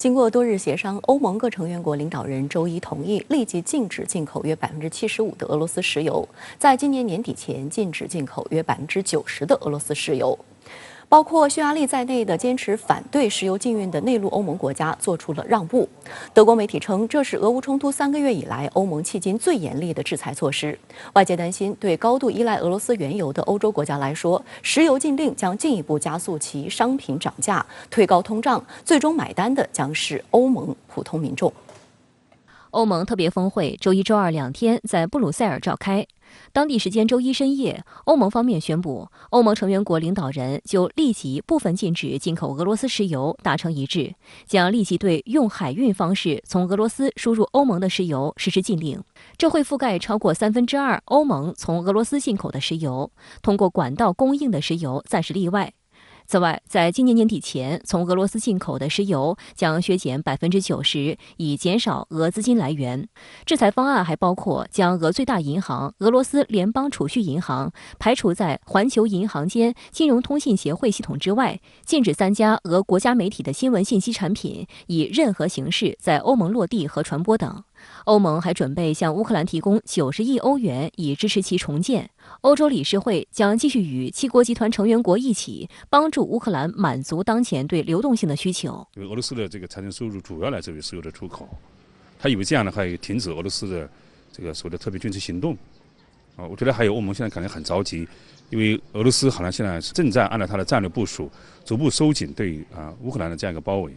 经过多日协商，欧盟各成员国领导人周一同意立即禁止进口约75%的俄罗斯石油，在今年年底前禁止进口约90%的俄罗斯石油。包括匈牙利在内的坚持反对石油禁运的内陆欧盟国家做出了让步。德国媒体称，这是俄乌冲突3个月以来欧盟迄今最严厉的制裁措施。外界担心，对高度依赖俄罗斯原油的欧洲国家来说，石油禁令将进一步加速其商品涨价，推高通胀，最终买单的将是欧盟普通民众。欧盟特别峰会周一、周二2天在布鲁塞尔召开。当地时间周一深夜，欧盟方面宣布，欧盟成员国领导人就立即部分禁止进口俄罗斯石油达成一致，将立即对用海运方式从俄罗斯输入欧盟的石油实施禁令。这会覆盖超过2/3欧盟从俄罗斯进口的石油，通过管道供应的石油暂时例外。此外，在今年年底前，从俄罗斯进口的石油将削减90%，以减少俄资金来源。制裁方案还包括将俄最大银行俄罗斯联邦储蓄银行排除在环球银行间金融通信协会系统之外，禁止3家俄国家媒体的新闻信息产品以任何形式在欧盟落地和传播等。欧盟还准备向乌克兰提供90亿欧元，以支持其重建。欧洲理事会将继续与7国集团成员国一起，帮助乌克兰满足当前对流动性的需求。因为俄罗斯的这个财政收入主要来自于石油的出口，他以为这样的话也停止俄罗斯的这个所谓的特别军事行动。我觉得还有欧盟现在可能很着急，因为俄罗斯好像现在正在按照他的战略部署，逐步收紧对乌克兰的这样一个包围，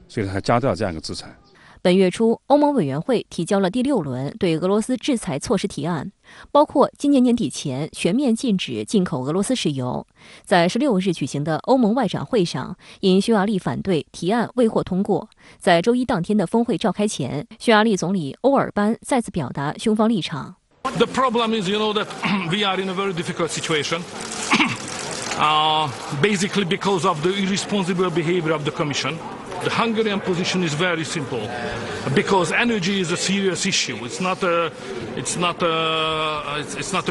所以他加大这样一个制裁。本月初，欧盟委员会提交了第6轮对俄罗斯制裁措施提案，包括今年年底前全面禁止进口俄罗斯石油。在16日举行的欧盟外长会上，因匈牙利反对，提案未获通过。在周一当天的峰会召开前，匈牙利总理欧尔班再次表达匈方立场。The problem is, that we are in a very difficult situation. Basically because of the irresponsible behavior of the Commission.The Hungarian position is very simple, because energy is a serious issue. It's not a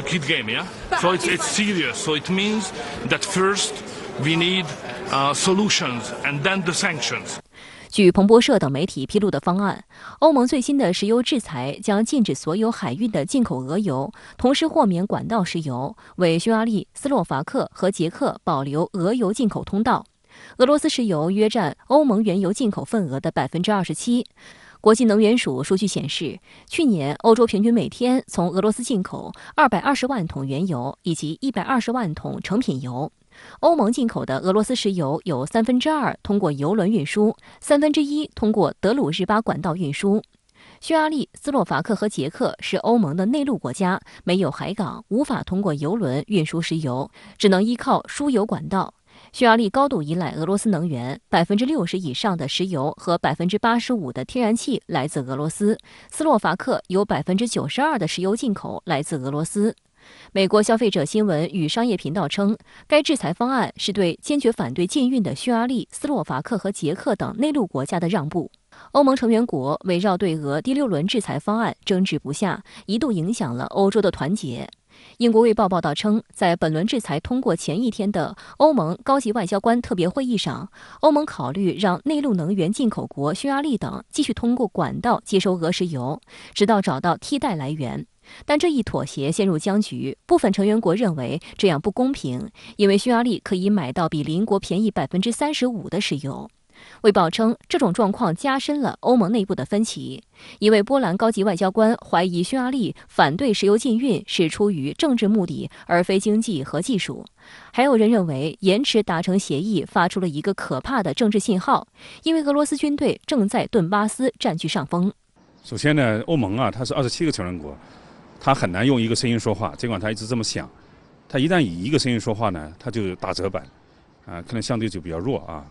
kid game, yeah. So it's serious. So it means that first we need solutions, and then the sanctions. 据彭博社等媒体披露的方案，欧盟最新的石油制裁将禁止所有海运的进口俄油，同时豁免管道石油，为匈牙利、斯洛伐克和捷克保留俄油进口通道。俄罗斯石油约占欧盟原油进口份额的27%。国际能源署数据显示，去年欧洲平均每天从俄罗斯进口220万桶原油以及120万桶成品油。欧盟进口的俄罗斯石油有2/3通过油轮运输，1/3通过德鲁日巴管道运输。匈牙利、斯洛伐克和捷克是欧盟的内陆国家，没有海港，无法通过油轮运输石油，只能依靠输油管道。匈牙利高度依赖俄罗斯能源，60%以上的石油和85%的天然气来自俄罗斯。斯洛伐克有92%的石油进口来自俄罗斯。美国消费者新闻与商业频道称，该制裁方案是对坚决反对禁运的匈牙利、斯洛伐克和捷克等内陆国家的让步。欧盟成员国围绕对俄第6轮制裁方案争执不下，一度影响了欧洲的团结。英国卫报报道称，在本轮制裁通过前一天的欧盟高级外交官特别会议上，欧盟考虑让内陆能源进口国匈牙利等继续通过管道接收俄石油，直到找到替代来源。但这一妥协陷入僵局，部分成员国认为这样不公平，因为匈牙利可以买到比邻国便宜35%的石油。卫报称，这种状况加深了欧盟内部的分歧。一位波兰高级外交官怀疑匈牙利反对石油禁运是出于政治目的，而非经济和技术。还有人认为，延迟达成协议发出了一个可怕的政治信号，因为俄罗斯军队正在顿巴斯占据上风。首先呢，欧盟它是27个成员国，它很难用一个声音说话，尽管它一直这么想。它一旦以一个声音说话呢，它就打折板，可能相对就比较弱啊。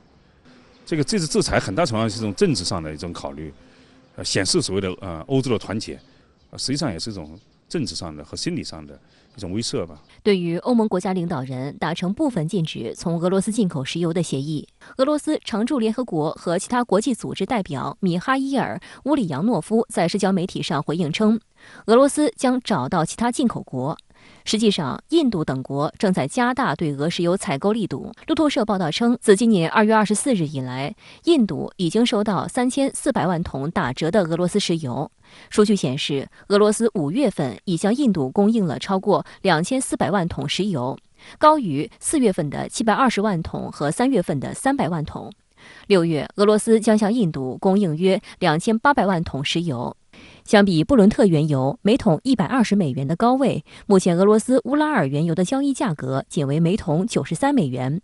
这次制裁很大程度上是一种政治上的一种考虑，显示所谓的欧洲的团结，实际上也是一种政治上的和心理上的一种威慑吧。对于欧盟国家领导人达成部分禁止从俄罗斯进口石油的协议，俄罗斯常驻联合国和其他国际组织代表米哈伊尔·乌里扬诺夫在社交媒体上回应称，俄罗斯将找到其他进口国。实际上，印度等国正在加大对俄石油采购力度。路透社报道称，自今年2月24日以来，印度已经收到3400万桶打折的俄罗斯石油。数据显示，俄罗斯5月份已向印度供应了超过2400万桶石油，高于4月份的720万桶和3月份的300万桶。6月，俄罗斯将向印度供应约2800万桶石油。相比布伦特原油每桶120美元的高位，目前俄罗斯乌拉尔原油的交易价格仅为每桶93美元。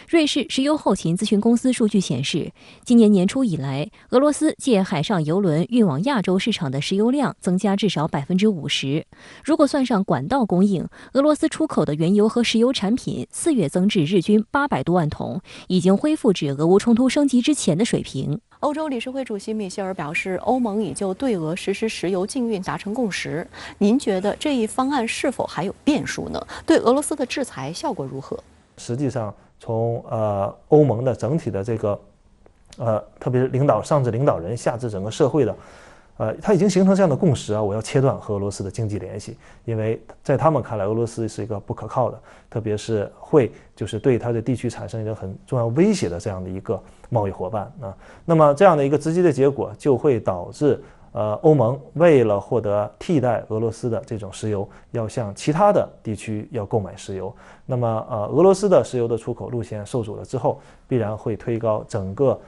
瑞士石油后勤咨询公司数据显示，今年年初以来，俄罗斯借海上油轮运往亚洲市场的石油量增加至少50%。如果算上管道供应，俄罗斯出口的原油和石油产品4月增至日均800多万桶，已经恢复至俄乌冲突升级之前的水平。欧洲理事会主席米歇尔表示，欧盟已就对俄实施石油禁运达成共识。您觉得这一方案是否还有变数呢？对俄罗斯的制裁效果如何？实际上，从欧盟的整体的这个特别是上至领导人，下至整个社会的，它已经形成这样的共识啊，我要切断和俄罗斯的经济联系，因为在他们看来，俄罗斯是一个不可靠的，特别是就是对它的地区产生一个很重要威胁的这样的一个贸易伙伴啊。那么这样的一个直接的结果，就会导致欧盟为了获得替代俄罗斯的这种石油，要向其他的地区要购买石油。那么俄罗斯的石油的出口路线受阻了之后，必然会推高整个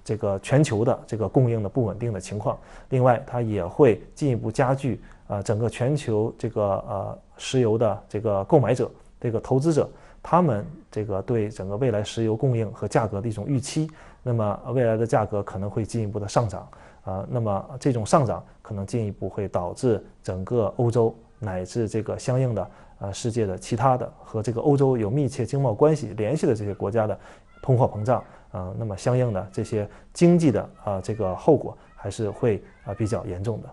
这个全球的这个供应的不稳定的情况。另外，它也会进一步加剧整个全球这个石油的这个购买者、这个投资者，他们这个对整个未来石油供应和价格的一种预期。那么未来的价格可能会进一步的上涨。那么这种上涨可能进一步会导致整个欧洲乃至这个相应的世界的其他的和这个欧洲有密切经贸关系联系的这些国家的通货膨胀那么相应的这些经济的这个后果还是会比较严重的。